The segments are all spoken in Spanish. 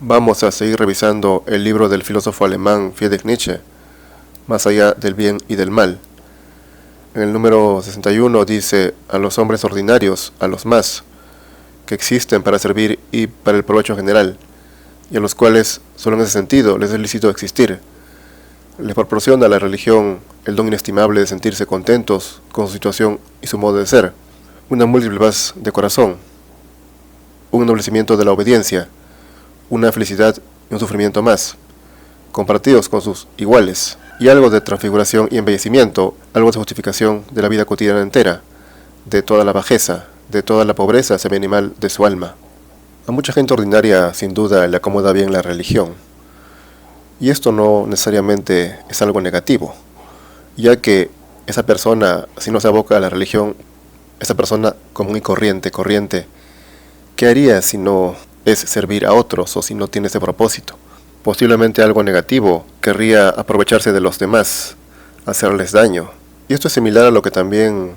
Vamos a seguir revisando el libro del filósofo alemán Friedrich Nietzsche, Más allá del bien y del mal. En el número 61 dice: a los hombres ordinarios, a los más, que existen para servir y para el provecho general, y a los cuales, solo en ese sentido, les es lícito existir, les proporciona la religión el don inestimable de sentirse contentos con su situación y su modo de ser, una múltiple paz de corazón, un ennoblecimiento de la obediencia, una felicidad y un sufrimiento más, compartidos con sus iguales, y algo de transfiguración y embellecimiento, algo de justificación de la vida cotidiana entera, de toda la bajeza, de toda la pobreza semi-animal de su alma. A mucha gente ordinaria, sin duda, le acomoda bien la religión, y esto no necesariamente es algo negativo, ya que esa persona, si no se aboca a la religión, esa persona común y corriente, ¿qué haría si no es servir a otros o si no tiene ese propósito? Posiblemente algo negativo, querría aprovecharse de los demás, hacerles daño. Y esto es similar a lo que también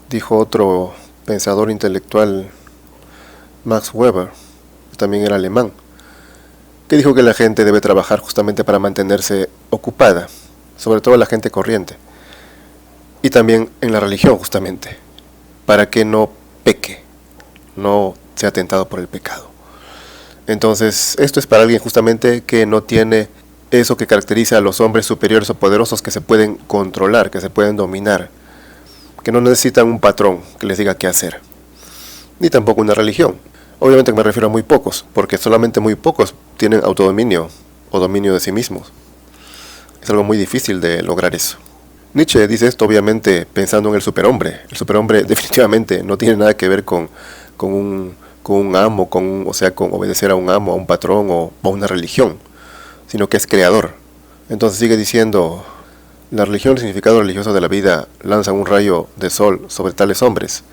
dijo otro pensador intelectual, Max Weber, que también era alemán, que dijo que la gente debe trabajar justamente para mantenerse ocupada, sobre todo la gente corriente, y también en la religión justamente, para que no peque, no sea tentado por el pecado. Entonces, esto es para alguien justamente que no tiene eso que caracteriza a los hombres superiores o poderosos, que se pueden controlar, que se pueden dominar, que no necesitan un patrón que les diga qué hacer, ni tampoco una religión. Obviamente me refiero a muy pocos, porque solamente muy pocos tienen autodominio o dominio de sí mismos. Es algo muy difícil de lograr eso. Nietzsche dice esto obviamente pensando en el superhombre. El superhombre definitivamente no tiene nada que ver con un amo, con obedecer a un amo, a un patrón o a una religión, sino que es creador. Entonces sigue diciendo: la religión y el significado religioso de la vida lanzan un rayo de sol sobre tales hombres,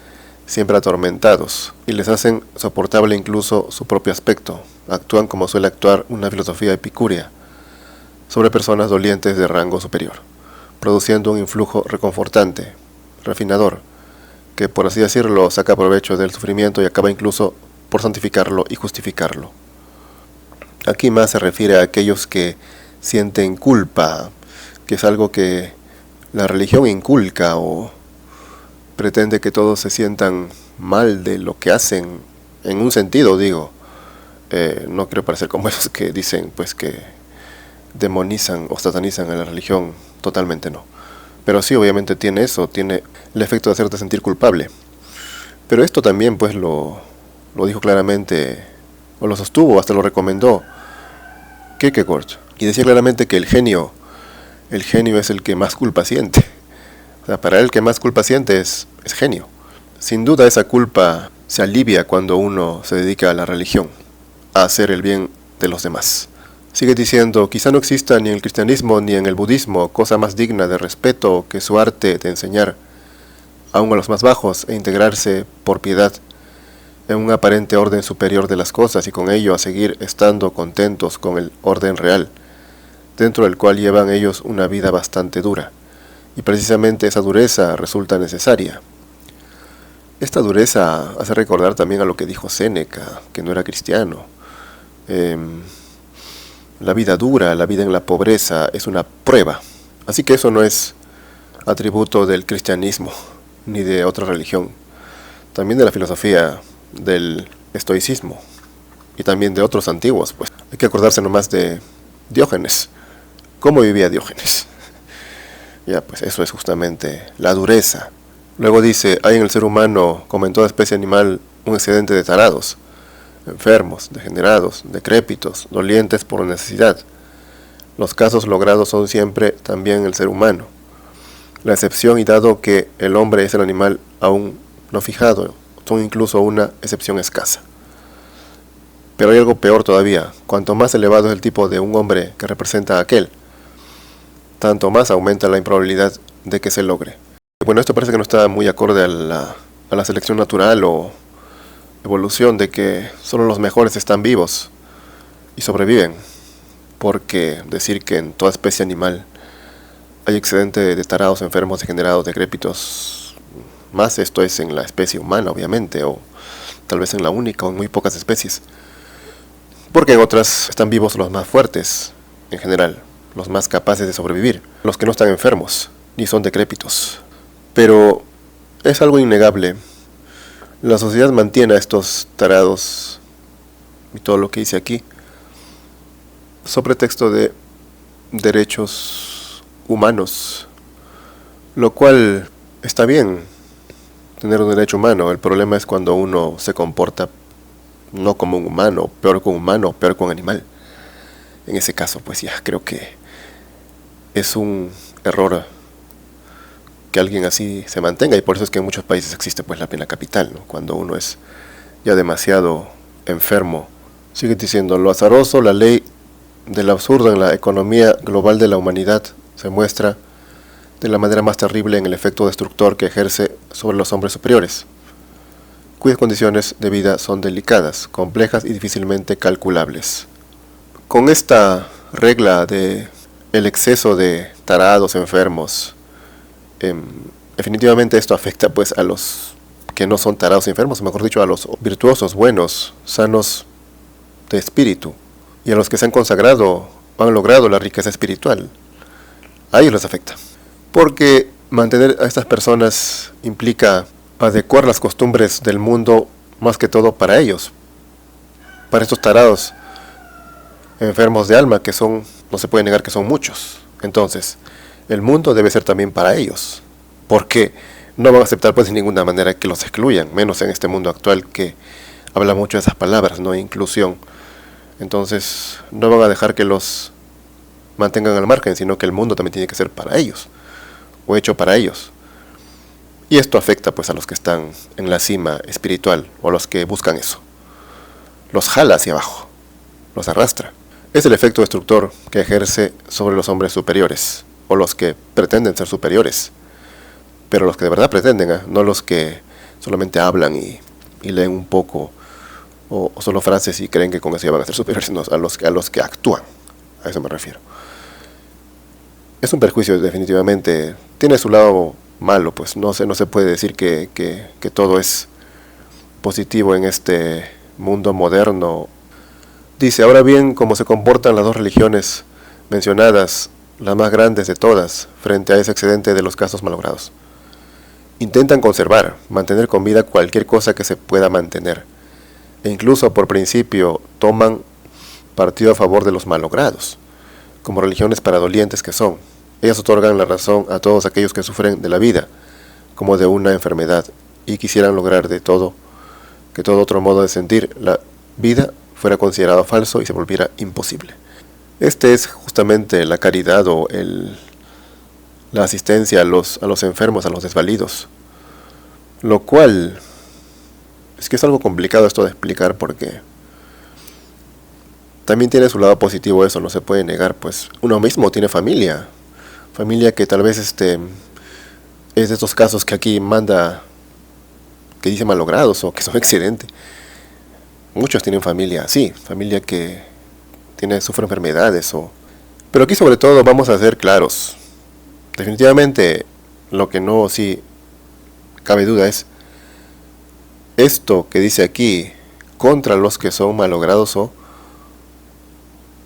siempre atormentados, y les hacen soportable incluso su propio aspecto. Actúan como suele actuar una filosofía epicúrea sobre personas dolientes de rango superior, produciendo un influjo reconfortante, refinador, que por así decirlo saca provecho del sufrimiento y acaba incluso por santificarlo y justificarlo. Aquí más se refiere a aquellos que sienten culpa, que es algo que la religión inculca o pretende que todos se sientan mal de lo que hacen, en un sentido digo. No quiero parecer como esos que dicen pues que demonizan o satanizan a la religión, totalmente no. Pero sí, obviamente tiene eso, tiene el efecto de hacerte sentir culpable. Pero esto también pues lo dijo claramente, o lo sostuvo, hasta lo recomendó Kierkegaard, y decía claramente que el genio es el que más culpa siente. O sea, para él el que más culpa siente es genio. Sin duda esa culpa se alivia cuando uno se dedica a la religión, a hacer el bien de los demás. Sigue diciendo: quizá no exista ni en el cristianismo ni en el budismo cosa más digna de respeto que su arte de enseñar aún a los más bajos e integrarse por piedad en un aparente orden superior de las cosas, y con ello a seguir estando contentos con el orden real, dentro del cual llevan ellos una vida bastante dura, y precisamente esa dureza resulta necesaria. Esta dureza hace recordar también a lo que dijo Séneca, que no era cristiano. La vida dura, la vida en la pobreza es una prueba. Así que eso no es atributo del cristianismo ni de otra religión. También de la filosofía del estoicismo y también de otros antiguos. Pues hay que acordarse nomás de Diógenes. ¿Cómo vivía Diógenes? Ya, pues eso es justamente la dureza. Luego dice: hay en el ser humano, como en toda especie animal, un excedente de tarados, enfermos, degenerados, decrépitos, dolientes por necesidad. Los casos logrados son siempre también el ser humano. La excepción, y dado que el hombre es el animal aún no fijado, son incluso una excepción escasa. Pero hay algo peor todavía: cuanto más elevado es el tipo de un hombre que representa a aquel, tanto más aumenta la improbabilidad de que se logre. Bueno, esto parece que no está muy acorde a la selección natural o evolución, de que solo los mejores están vivos y sobreviven, porque decir que en toda especie animal hay excedente de tarados, enfermos, degenerados, decrépitos, más esto es en la especie humana obviamente, o tal vez en la única o en muy pocas especies. porque en otras están vivos los más fuertes, en general, los más capaces de sobrevivir, los que no están enfermos, ni son decrépitos. Pero es algo innegable. La sociedad mantiene a estos tarados y todo lo que hice aquí sobre pretexto de derechos humanos, lo cual está bien, tener un derecho humano. El problema es cuando uno se comporta no como un humano, peor que un humano, peor que un animal. En ese caso, pues ya creo que es un error que alguien así se mantenga, y por eso es que en muchos países existe pues la pena capital, ¿no? Cuando uno es ya demasiado enfermo. Sigue diciendo: lo azaroso, la ley del absurdo en la economía global de la humanidad se muestra de la manera más terrible en el efecto destructor que ejerce sobre los hombres superiores, cuyas condiciones de vida son delicadas, complejas y difícilmente calculables. Con esta regla de el exceso de tarados enfermos, definitivamente esto afecta pues a los que no son tarados enfermos, mejor dicho, a los virtuosos, buenos, sanos de espíritu, y a los que se han consagrado o han logrado la riqueza espiritual. A ellos les afecta, porque mantener a estas personas implica adecuar las costumbres del mundo más que todo para ellos, para estos tarados enfermos de alma, que son, no se puede negar que son muchos. Entonces, el mundo debe ser también para ellos, porque no van a aceptar pues de ninguna manera que los excluyan, menos en este mundo actual que habla mucho de esas palabras, ¿no? Inclusión. Entonces, no van a dejar que los mantengan al margen, sino que el mundo también tiene que ser para ellos, o hecho para ellos. Y esto afecta pues a los que están en la cima espiritual, o a los que buscan eso. Los jala hacia abajo, los arrastra. Es el efecto destructor que ejerce sobre los hombres superiores, o los que pretenden ser superiores, pero los que de verdad pretenden, no los que solamente hablan y leen un poco, o solo frases y creen que con eso ya van a ser superiores, no, a los que actúan. A eso me refiero. Es un perjuicio, definitivamente. Tiene su lado malo, pues no se puede decir que todo es positivo en este mundo moderno. Dice: ahora bien, cómo se comportan las dos religiones mencionadas, las más grandes de todas, frente a ese excedente de los casos malogrados. Intentan conservar, mantener con vida cualquier cosa que se pueda mantener, e incluso por principio toman partido a favor de los malogrados, como religiones paradolientes que son. Ellas otorgan la razón a todos aquellos que sufren de la vida, como de una enfermedad, y quisieran lograr de todo, que todo otro modo de sentir la vida fuera considerado falso y se volviera imposible. Este es justamente la caridad o la asistencia a los enfermos, a los desvalidos, lo cual es que es algo complicado esto de explicar, porque también tiene su lado positivo eso, no se puede negar, pues uno mismo tiene familia que tal vez es de estos casos que aquí manda, que dice malogrados o que son excedentes. Muchos tienen familia, sí, familia que sufre enfermedades, pero aquí sobre todo vamos a ser claros. Definitivamente lo que no sí cabe duda es esto que dice aquí contra los que son malogrados o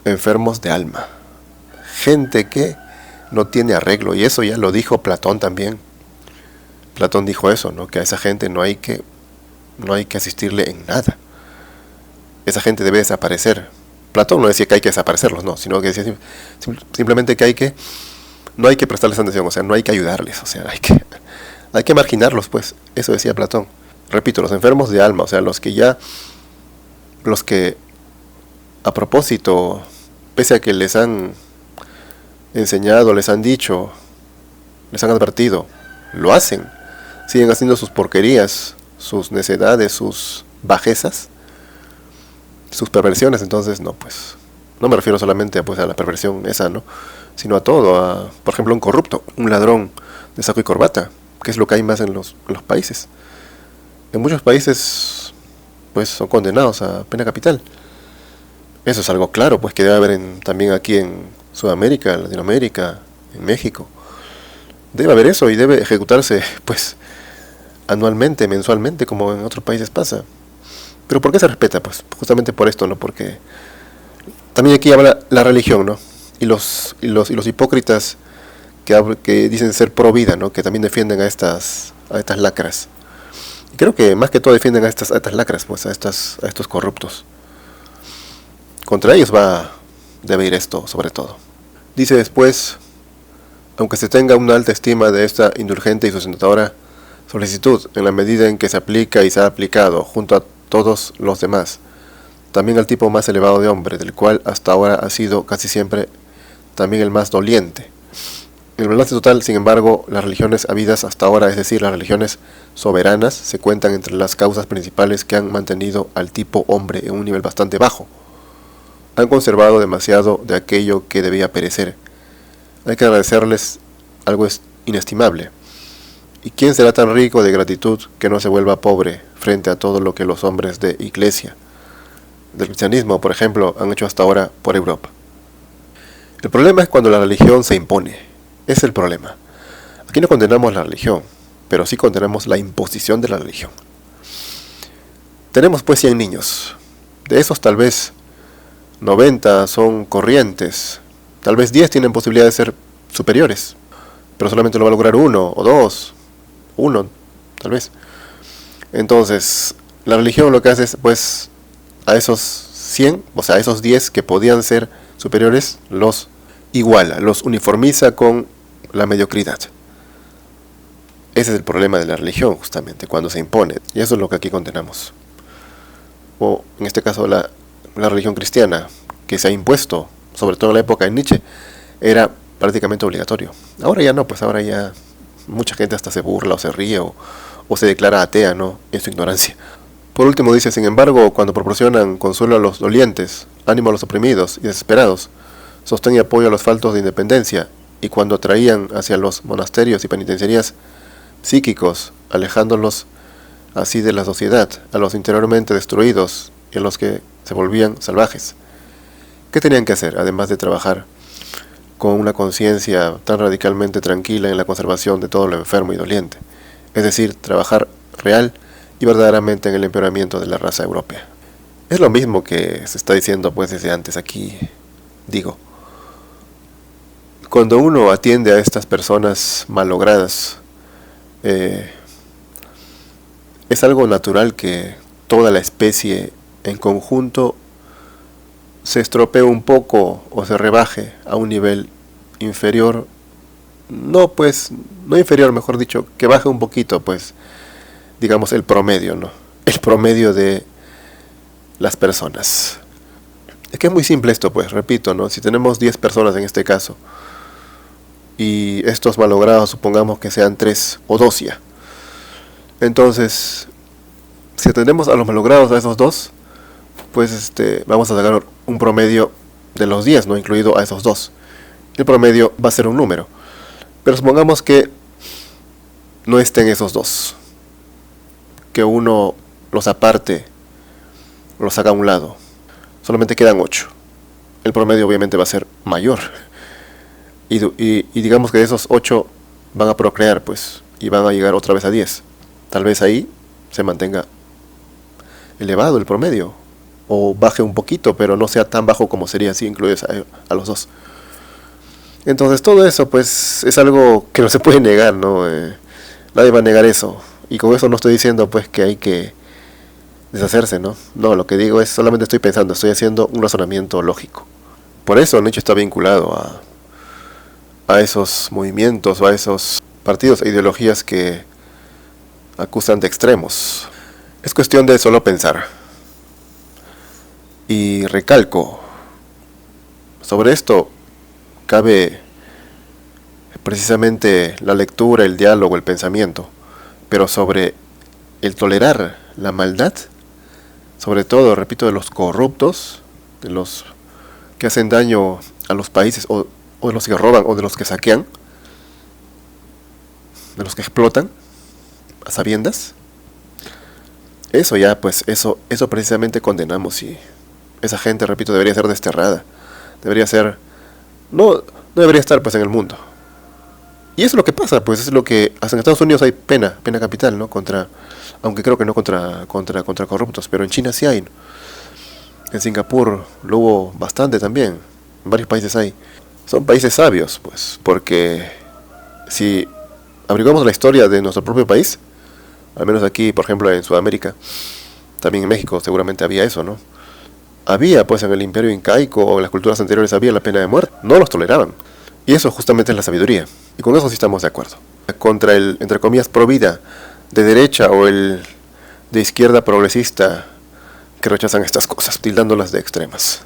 enfermos de alma, gente que no tiene arreglo, y eso ya lo dijo Platón también. Platón dijo eso, ¿no? Que a esa gente no hay que asistirle en nada. Esa gente debe desaparecer. Platón no decía que hay que desaparecerlos, no, sino que decía simplemente que no hay que prestarles atención, o sea, no hay que ayudarles, o sea, hay que marginarlos, pues. Eso decía Platón. Repito, los enfermos de alma, o sea, los que a propósito, pese a que les han enseñado, les han dicho, les han advertido, lo hacen, siguen haciendo sus porquerías, sus necedades, sus bajezas, sus perversiones. Entonces no me refiero solamente pues a la perversión esa, no, sino a todo, por ejemplo, un corrupto, un ladrón de saco y corbata, que es lo que hay más en los países. En muchos países pues son condenados a pena capital. Eso es algo claro, pues, que debe haber también aquí en Sudamérica, Latinoamérica, en México. Debe haber eso y debe ejecutarse pues anualmente, mensualmente, como en otros países pasa. ¿Pero por qué se respeta? Pues justamente por esto, ¿no? Porque También aquí habla la religión, ¿no? Y los hipócritas que dicen ser pro vida, ¿no? Que también defienden a estas lacras. Y creo que más que todo defienden a estas lacras, pues, a estos corruptos. Contra ellos debe ir esto, sobre todo. Dice después, aunque se tenga una alta estima de esta indulgente y sustentadora solicitud, en la medida en que se aplica y se ha aplicado junto a todos los demás, también al tipo más elevado de hombre, del cual hasta ahora ha sido casi siempre también el más doliente. En el balance total, sin embargo, las religiones habidas hasta ahora, es decir, las religiones soberanas, se cuentan entre las causas principales que han mantenido al tipo hombre en un nivel bastante bajo. Han conservado demasiado de aquello que debía perecer. Hay que agradecerles algo inestimable. ¿Y quién será tan rico de gratitud que no se vuelva pobre frente a todo lo que los hombres de iglesia, del cristianismo, por ejemplo, han hecho hasta ahora por Europa? El problema es cuando la religión se impone. Ese es el problema. Aquí no condenamos la religión, pero sí condenamos la imposición de la religión. Tenemos pues 100 niños. De esos tal vez 90 son corrientes. Tal vez 10 tienen posibilidad de ser superiores, pero solamente lo va a lograr uno o dos. Uno, tal vez. Entonces, la religión lo que hace es, pues, a esos 100, o sea, a esos 10 que podían ser superiores, los iguala, los uniformiza con la mediocridad. Ese es el problema de la religión, justamente, cuando se impone. Y eso es lo que aquí condenamos. O, en este caso, la religión cristiana, que se ha impuesto, sobre todo en la época de Nietzsche, era prácticamente obligatorio. Ahora ya no, pues ahora ya mucha gente hasta se burla o se ríe o se declara atea, ¿no?, en su ignorancia. Por último dice, sin embargo, cuando proporcionan consuelo a los dolientes, ánimo a los oprimidos y desesperados, sostén y apoyo a los faltos de independencia, y cuando atraían hacia los monasterios y penitenciarías psíquicos, alejándolos así de la sociedad, a los interiormente destruidos y a los que se volvían salvajes, ¿qué tenían que hacer, además de trabajar con una conciencia tan radicalmente tranquila en la conservación de todo lo enfermo y doliente? Es decir, trabajar real y verdaderamente en el empeoramiento de la raza europea. Es lo mismo que se está diciendo pues desde antes aquí, digo. Cuando uno atiende a estas personas malogradas, es algo natural que toda la especie en conjunto se estropee un poco o se rebaje a un nivel inferior, no inferior, mejor dicho, que baje un poquito, pues, digamos, el promedio, ¿no? El promedio de las personas. Es que es muy simple esto, pues, repito, ¿no? Si tenemos 10 personas en este caso, y estos malogrados supongamos que sean 3 o 2 ya. Entonces, si atendemos a los malogrados, a esos 2, pues vamos a sacar un promedio de los 10, ¿no?, incluido a esos 2. El promedio va a ser un número. Pero supongamos que no estén esos 2. Que uno los aparte, los saca a un lado. Solamente quedan 8. El promedio obviamente va a ser mayor. Y digamos que de esos 8 van a procrear, pues, y van a llegar otra vez a 10. Tal vez ahí se mantenga elevado el promedio, o baje un poquito, pero no sea tan bajo como sería si incluyes a los 2. Entonces todo eso, pues, es algo que no se puede negar, ¿no? Nadie va a negar eso. Y con eso no estoy diciendo, pues, que hay que deshacerse, ¿no? No, lo que digo es, solamente estoy pensando, estoy haciendo un razonamiento lógico. Por eso Nietzsche está vinculado a esos movimientos o a esos partidos e ideologías que acusan de extremos. Es cuestión de solo pensar. Y recalco, sobre esto cabe precisamente la lectura, el diálogo, el pensamiento, pero sobre el tolerar la maldad, sobre todo, repito, de los corruptos, de los que hacen daño a los países, o de los que roban, o de los que saquean, de los que explotan a sabiendas. Eso ya, pues, eso precisamente condenamos, y esa gente, repito, debería ser desterrada. Debería ser, no debería estar, pues, en el mundo. Y eso es lo que pasa, pues, es lo que, hasta en Estados Unidos hay pena capital, ¿no? Aunque creo que no contra corruptos, pero en China sí hay, ¿no? En Singapur lo hubo bastante también. En varios países hay. Son países sabios, pues, porque si averiguamos la historia de nuestro propio país, al menos aquí, por ejemplo, en Sudamérica, también en México seguramente había eso, ¿no? Había, pues, en el imperio incaico o en las culturas anteriores había la pena de muerte. No los toleraban. Y eso justamente es la sabiduría. Y con eso sí estamos de acuerdo. Contra el, entre comillas, pro vida de derecha o el de izquierda progresista que rechazan estas cosas, tildándolas de extremas.